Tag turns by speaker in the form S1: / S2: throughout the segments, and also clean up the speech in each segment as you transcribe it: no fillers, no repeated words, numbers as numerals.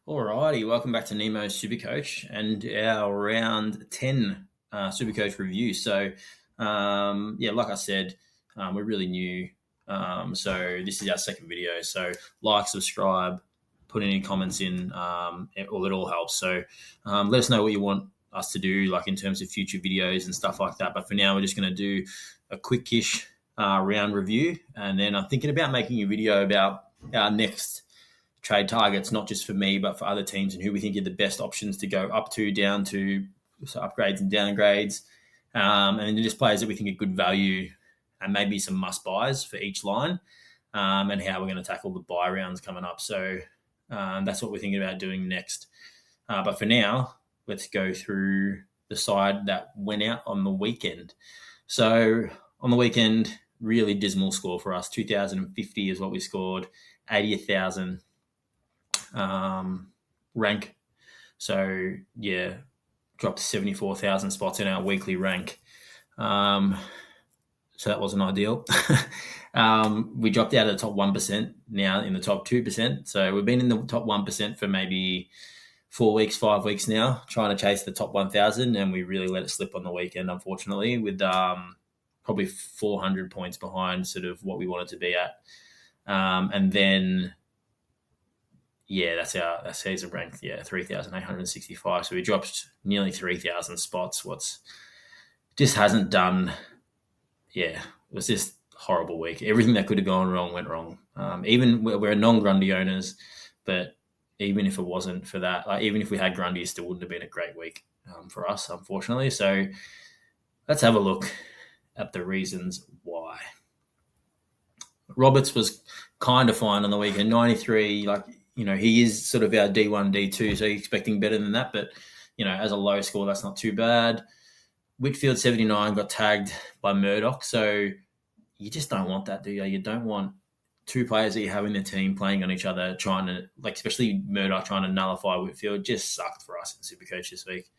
S1: Alrighty, welcome back to Nemo's Supercoach and our round 10 Supercoach review. So, like I said, we're really new. So, this is our second video. So, like, subscribe, put any comments in, it all helps. So, let us know what you want us to do, like in terms of future videos and stuff like that. But for now, we're just going to do a quickish round review. And then I'm thinking about making a video about our next trade targets, not just for me, but for other teams and who we think are the best options to go up to, down to, so upgrades and downgrades. And then just players that we think are good value and maybe some must buys for each line, and how we're going to tackle the buy rounds coming up. So that's what we're thinking about doing next. But for now, let's go through the side that went out on the weekend. So on the weekend, really dismal score for us. 2,050 is what we scored, 80,000 rank. So yeah, dropped 74,000 spots in our weekly rank. So that wasn't ideal. We dropped out of the top 1%, now in the top 2%. So we've been in the top 1% for maybe 4 weeks, 5 weeks now, trying to chase the top 1,000, and we really let it slip on the weekend, unfortunately, with probably 400 points behind sort of what we wanted to be at. And then that's our season ranked, 3,865. So we dropped nearly 3,000 spots. What's just hasn't done, it was just horrible week. Everything that could have gone wrong went wrong. Even we're non-Grundy owners, but even if it wasn't for that, like even if we had Grundy, it still wouldn't have been a great week for us, unfortunately. So let's have a look at the reasons why. Roberts was kind of fine on the weekend, 93, he is sort of our D1, D2, so you're expecting better than that. But, as a low score, that's not too bad. Whitfield, 79, got tagged by Murdoch. So you just don't want that, do you? You don't want two players that you have in the team playing on each other, trying to, especially Murdoch trying to nullify Whitfield. Just sucked for us in Supercoach this week.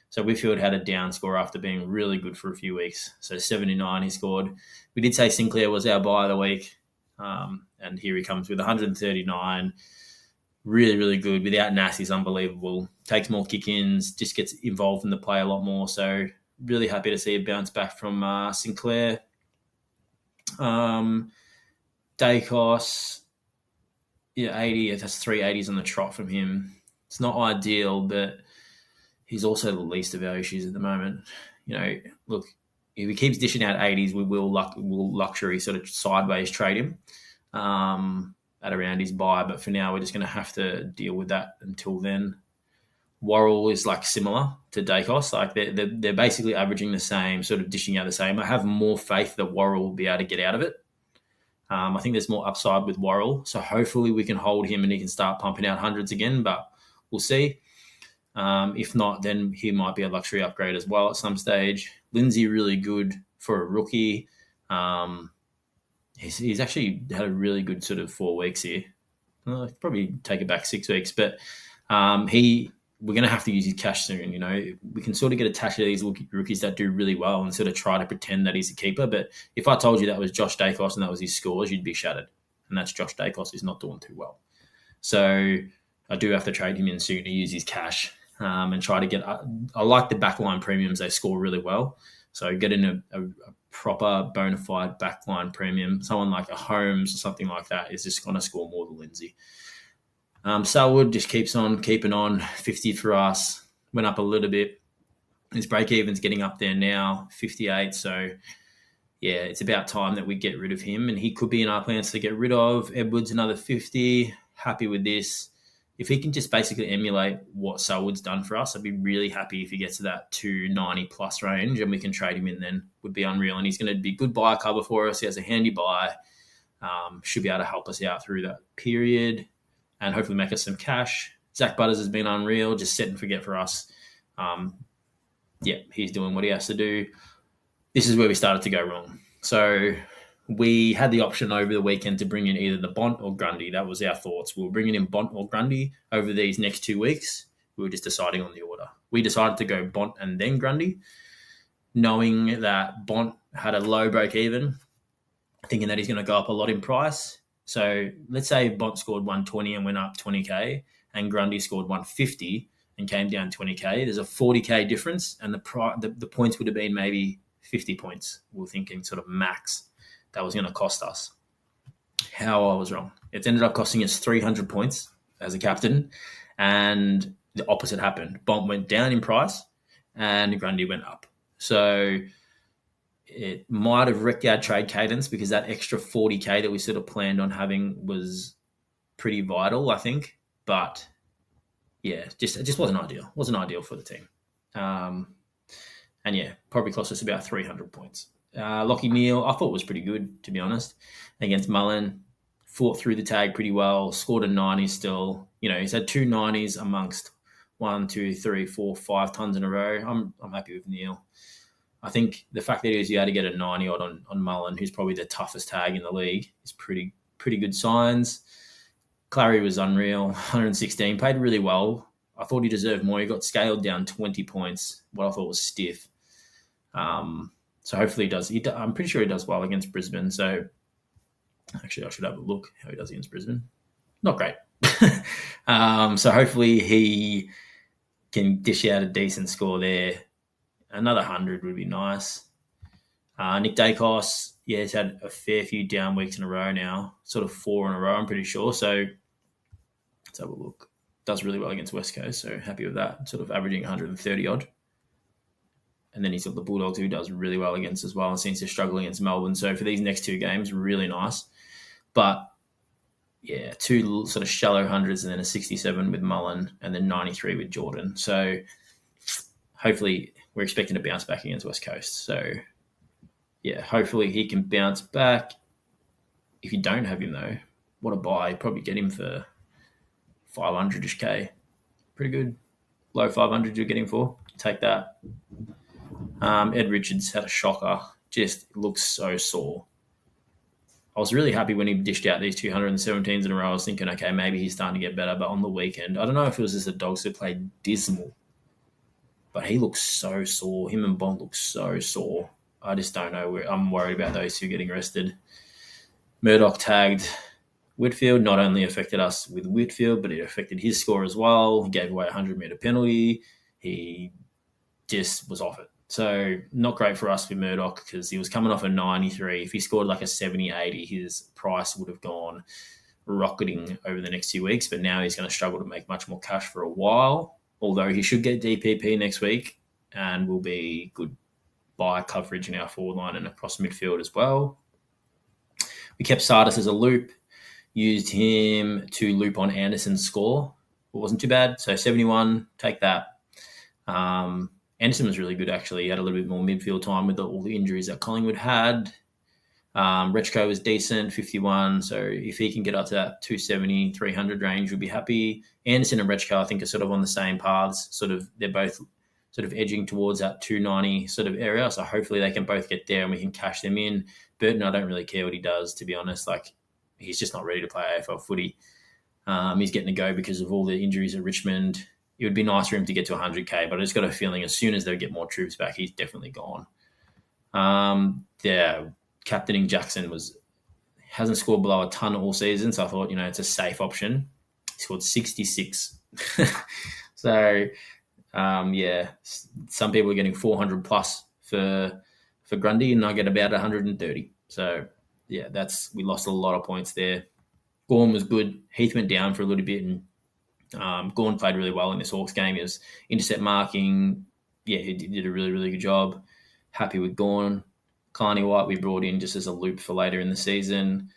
S1: So Whitfield had a down score after being really good for a few weeks. So 79 he scored. We did say Sinclair was our buy of the week. And here he comes with 139. Really, really good. Without Nass, he's unbelievable. Takes more kick-ins, just gets involved in the play a lot more. So really happy to see a bounce back from Sinclair. Dacos, 80. That's 3 80s on the trot from him. It's not ideal, but he's also the least of our issues at the moment. Look, if he keeps dishing out 80s, we'll luxury sort of sideways trade him at around his buy. But for now, we're just going to have to deal with that until then. Worrell is similar to Dacos. They're basically averaging the same, sort of dishing out the same. I have more faith that Worrell will be able to get out of it. I think there's more upside with Worrell. So hopefully we can hold him and he can start pumping out hundreds again, but we'll see. If not, then he might be a luxury upgrade as well at some stage. Lindsay, really good for a rookie. He's actually had a really good sort of 4 weeks here. Probably take it back 6 weeks, but we're going to have to use his cash soon. We can sort of get attached to these rookies that do really well and sort of try to pretend that he's a keeper. But if I told you that was Josh Dacos and that was his scores, you'd be shattered. And that's Josh Dacos, who's not doing too well. So I do have to trade him in soon to use his cash and try to get. I like the backline premiums; they score really well. So getting a proper bona fide backline premium, someone like a Holmes or something like that, is just going to score more than Lindsay. Selwood just keeps on keeping on. 50 for us, went up a little bit. His break even's getting up there now, 58. So it's about time that we get rid of him, and he could be in our plans to get rid of. Edwards, another 50. Happy with this. If he can just basically emulate what Selwood's done for us, I'd be really happy if he gets to that 290 plus range and we can trade him in then. Would be unreal. And he's going to be good buy cover for us. He has a handy buy. Should be able to help us out through that period and hopefully make us some cash. Zach Butters has been unreal, just set and forget for us. He's doing what he has to do. This is where we started to go wrong. So we had the option over the weekend to bring in either the Bont or Grundy. That was our thoughts. We were bringing in Bont or Grundy over these next 2 weeks. We were just deciding on the order. We decided to go Bont and then Grundy, knowing that Bont had a low break even, thinking that he's going to go up a lot in price. So let's say Bont scored 120 and went up 20k, and Grundy scored 150 and came down 20k. There's a 40k difference, and the points would have been maybe 50 points. We were thinking sort of max that was going to cost us. How I was wrong. It's ended up costing us 300 points as a captain, and the opposite happened. Bont went down in price, and Grundy went up. So it might have wrecked our trade cadence because that extra 40k that we sort of planned on having was pretty vital, I think. But yeah, it just wasn't ideal. Wasn't ideal for the team. And yeah, probably cost us about 300 points. Lockie Neal, I thought was pretty good, to be honest, against Mullen. Fought through the tag pretty well, scored a 90 still. He's had 2 90s amongst 1, 2, 3, 4, 5 tons in a row. I'm happy with Neal. I think the fact that he was able to get a 90 odd on Mullen, who's probably the toughest tag in the league, is pretty good signs. Clary was unreal, 116, played really well. I thought he deserved more. He got scaled down 20 points, what I thought was stiff. So hopefully he does. I'm pretty sure he does well against Brisbane. So actually, I should have a look how he does against Brisbane. Not great. So hopefully he can dish out a decent score there. Another 100 would be nice. Nick Dacos, he's had a fair few down weeks in a row now, sort of 4 in a row, I'm pretty sure. So let's have a look. Does really well against West Coast, so happy with that. Sort of averaging 130 odd. And then he's got the Bulldogs, who does really well against as well and seems to struggle against Melbourne. So for these next 2 games, really nice. But yeah, 2 sort of shallow hundreds and then a 67 with Mullen and then 93 with Jordan. So hopefully we're expecting to bounce back against West Coast. So yeah, hopefully he can bounce back. If you don't have him though, what a buy. Probably get him for 500-ish K. Pretty good. Low 500 you're getting for. Take that. Ed Richards had a shocker. Just looks so sore. I was really happy when he dished out these 217s in a row. I was thinking, okay, maybe he's starting to get better. But on the weekend, I don't know if it was just the Dogs that played dismal, but he looks so sore. Him and Bond look so sore. I just don't know. I'm worried about those 2 getting rested. Murdoch tagged Whitfield. Not only affected us with Whitfield, but it affected his score as well. He gave away a 100-metre penalty. He just was off it. So not great for us with Murdoch because he was coming off a 93. If he scored like a 70, 80, his price would have gone rocketing over the next 2 weeks. But now he's going to struggle to make much more cash for a while, although he should get DPP next week and will be good buy coverage in our forward line and across midfield as well. We kept Sardis as a loop, used him to loop on Anderson's score. It wasn't too bad. So 71, take that. Anderson was really good, actually. He had a little bit more midfield time with all the injuries that Collingwood had. Rechko was decent, 51. So if he can get up to that 270, 300 range, we'd be happy. Anderson and Rechko, I think, are sort of on the same paths. They're both sort of edging towards that 290 sort of area. So hopefully they can both get there and we can cash them in. Burton, I don't really care what he does, to be honest. Like, he's just not ready to play AFL footy. He's getting to go because of all the injuries at Richmond. It would be nice for him to get to 100K, but I just got a feeling as soon as they get more troops back, he's definitely gone. Captaining Jackson hasn't scored below a ton all season, so I thought, it's a safe option. He scored 66. So, some people are getting 400 plus for Grundy, and I get about 130. So, yeah, we lost a lot of points there. Gorn was good. Heath went down for a little bit, and Gorn played really well in this Hawks game. He was intercept marking. Yeah, he did a really, really good job. Happy with Gorn. Kalani White we brought in just as a loop for later in the season.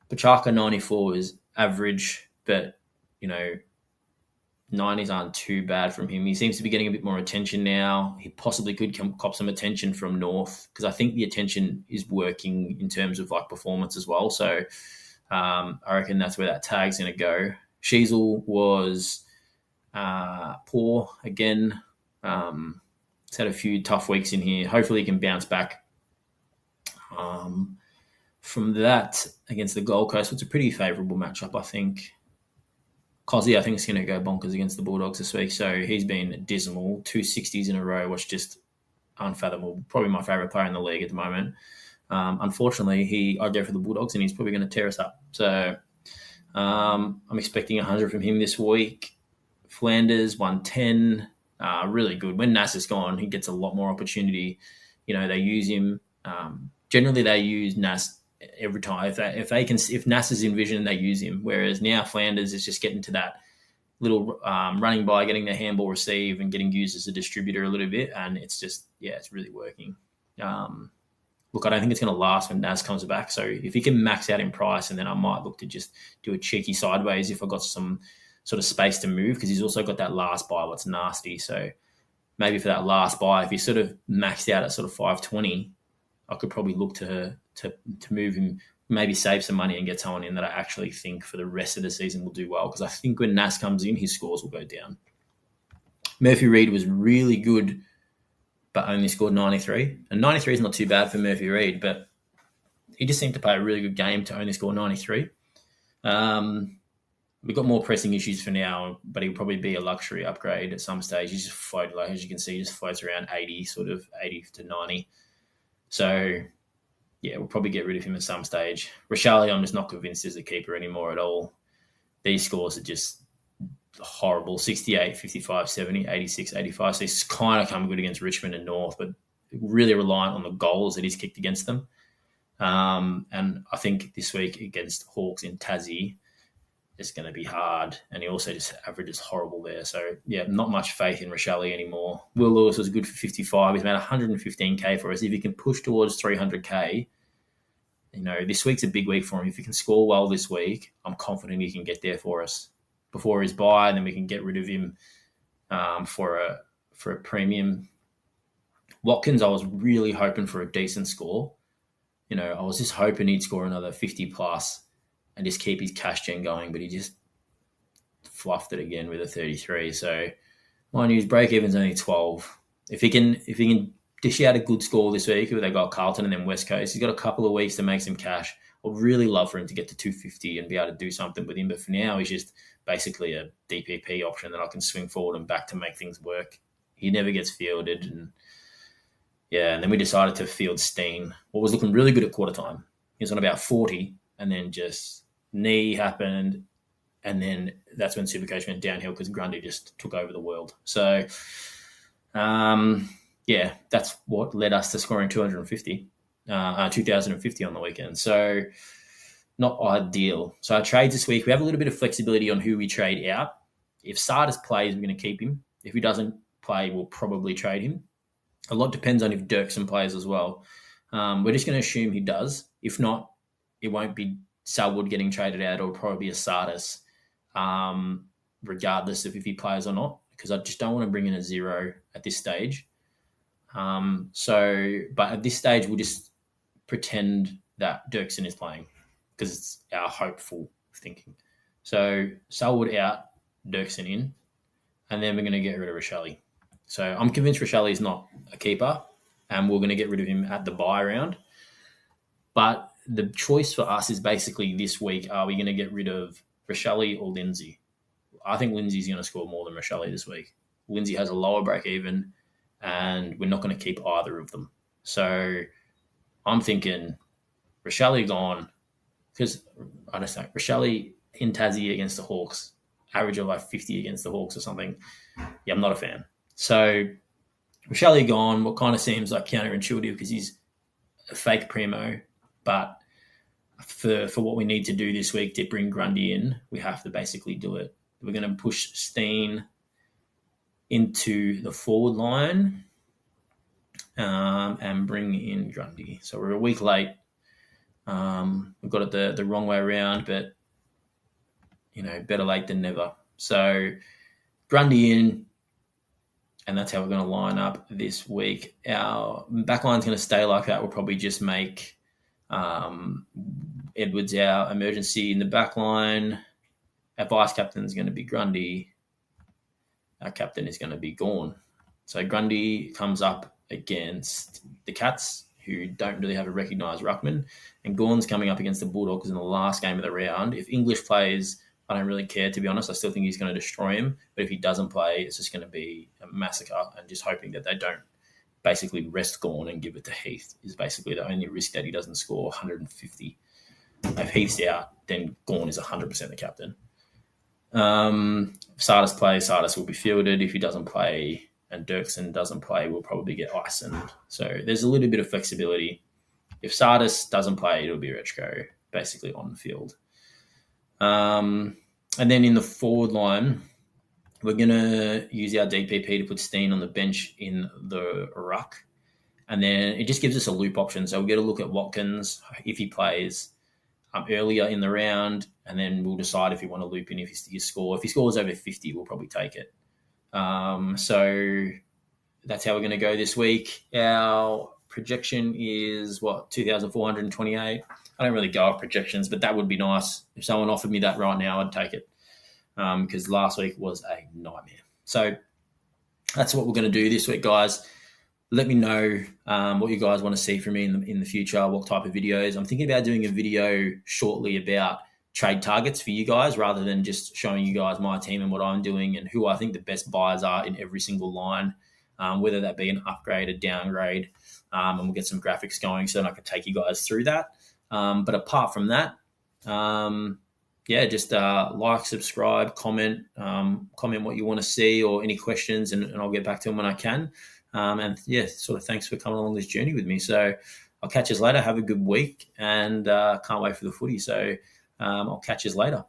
S1: Pachaka 94 is average, but, 90s aren't too bad from him. He seems to be getting a bit more attention now. He possibly could cop some attention from North because I think the attention is working in terms of like performance as well. So I reckon that's where that tag's going to go. Sheasel was poor again. He's had a few tough weeks in here. Hopefully he can bounce back from that against the Gold Coast. It's a pretty favourable matchup, I think. Cozzy, I think, is going to go bonkers against the Bulldogs this week. So he's been dismal. 260s in a row, which just unfathomable. Probably my favourite player in the league at the moment. Unfortunately, I go for the Bulldogs, and he's probably going to tear us up. So I'm expecting 100 from him this week. Flanders 110, really good. When Nas is gone, he gets a lot more opportunity. They use him. Generally, they use Nas every time. If Nas is in vision, they use him. Whereas now Flanders is just getting to that little running by, getting the handball receive, and getting used as a distributor a little bit, and it's just it's really working. Look, I don't think it's going to last when Nas comes back. So if he can max out in price, and then I might look to just do a cheeky sideways if I got some sort of space to move, because he's also got that last buy, what's nasty. So maybe for that last buy, if he sort of maxed out at sort of 520, I could probably look to move him, maybe save some money and get someone in that I actually think for the rest of the season will do well. Because I think when Nas comes in, his scores will go down. Murphy Reid was really good, but only scored 93. And 93 is not too bad for Murphy Reid, but he just seemed to play a really good game to only score 93. We've got more pressing issues for now, but he'll probably be a luxury upgrade at some stage. He's just floated, like, as you can see, he just floats around 80, sort of 80 to 90. So, yeah, we'll probably get rid of him at some stage. Rochelle, I'm just not convinced is a keeper anymore at all. These scores are just horrible. 68, 55, 70, 86, 85. So he's kind of come good against Richmond and North, but really reliant on the goals that he's kicked against them. And I think this week against Hawks in Tassie, it's going to be hard. And he also just averages horrible there. So, yeah, not much faith in Rochelle anymore. Will Lewis was good for 55. He's made 115K for us. If he can push towards 300K, this week's a big week for him. If he can score well this week, I'm confident he can get there for us before his buy, and then we can get rid of him for a premium. Watkins, I was really hoping for a decent score. I was just hoping he'd score another 50 plus and just keep his cash gen going, but he just fluffed it again with a 33. So mind you, his break even's only 12. If he can dish out a good score this week, where they got Carlton and then West Coast, he's got a couple of weeks to make some cash. I'd really love for him to get to 250 and be able to do something with him. But for now, he's just basically a DPP option that I can swing forward and back to make things work. He never gets fielded. And then we decided to field Steen. What was looking really good at quarter time. He was on about 40, and then just knee happened. And then that's when Supercoach went downhill because Grundy just took over the world. So, that's what led us to scoring 2050 on the weekend. So not ideal. So our trades this week, we have a little bit of flexibility on who we trade out. If Sardis plays, we're going to keep him. If he doesn't play, we'll probably trade him. A lot depends on if Dirksen plays as well. We're just going to assume he does. If not, it won't be Selwood getting traded out. It'll probably be a Sardis, regardless of if he plays or not, because I just don't want to bring in a zero at this stage. But at this stage, we'll just pretend that Dirksen is playing because it's our hopeful thinking. So Selwood out, Dirksen in, and then we're going to get rid of Rochelle. So I'm convinced Rochelle is not a keeper, and we're going to get rid of him at the bye round. But the choice for us is basically this week, are we going to get rid of Rochelle or Lindsay? I think Lindsay's going to score more than Rochelle this week. Lindsay has a lower break even, and we're not going to keep either of them. So I'm thinking Rochelle gone, because I don't know, Rochelle in Tassie against the Hawks, average of like 50 against the Hawks or something. Yeah, I'm not a fan. So Rochelle gone, what kind of seems like counterintuitive because he's a fake primo, but for what we need to do this week to bring Grundy in, we have to basically do it. We're going to push Steen into the forward line and bring in Grundy. So we're a week late. We've got it the wrong way around, but, better late than never. So Grundy in, and that's how we're going to line up this week. Our backline's going to stay like that. We'll probably just make Edwards our emergency in the backline. Our vice captain is going to be Grundy. Our captain is going to be Gawn. So Grundy comes up against the Cats, who don't really have a recognised ruckman, and Gawn's coming up against the Bulldogs in the last game of the round. If English plays, I don't really care, to be honest. I still think he's going to destroy him. But if he doesn't play, it's just going to be a massacre, and just hoping that they don't basically rest Gawn and give it to Heath is basically the only risk that he doesn't score 150. If Heath's out, then Gawn is 100% the captain. If Sardis plays, Sardis will be fielded. If he doesn't play and Dirksen doesn't play, we'll probably get Ison. So there's a little bit of flexibility. If Sardis doesn't play, it'll be Rechko basically on the field. And then in the forward line, we're going to use our DPP to put Steen on the bench in the ruck. And then it just gives us a loop option. So we'll get a look at Watkins if he plays earlier in the round, and then we'll decide if we want to loop in if he score. If he scores over 50, we'll probably take it. So that's how we're going to go this week. Our projection is, 2,428. I don't really go off projections, but that would be nice. If someone offered me that right now, I'd take it because last week was a nightmare. So that's what we're going to do this week, guys. Let me know what you guys want to see from me in the future, what type of videos. I'm thinking about doing a video shortly about trade targets for you guys rather than just showing you guys my team and what I'm doing and who I think the best buyers are in every single line, whether that be an upgrade, a downgrade, and we'll get some graphics going so then I can take you guys through that. But apart from that, just like, subscribe, comment what you want to see or any questions, and I'll get back to them when I can. Thanks for coming along this journey with me. So I'll catch you later. Have a good week, and can't wait for the footy. So I'll catch you later.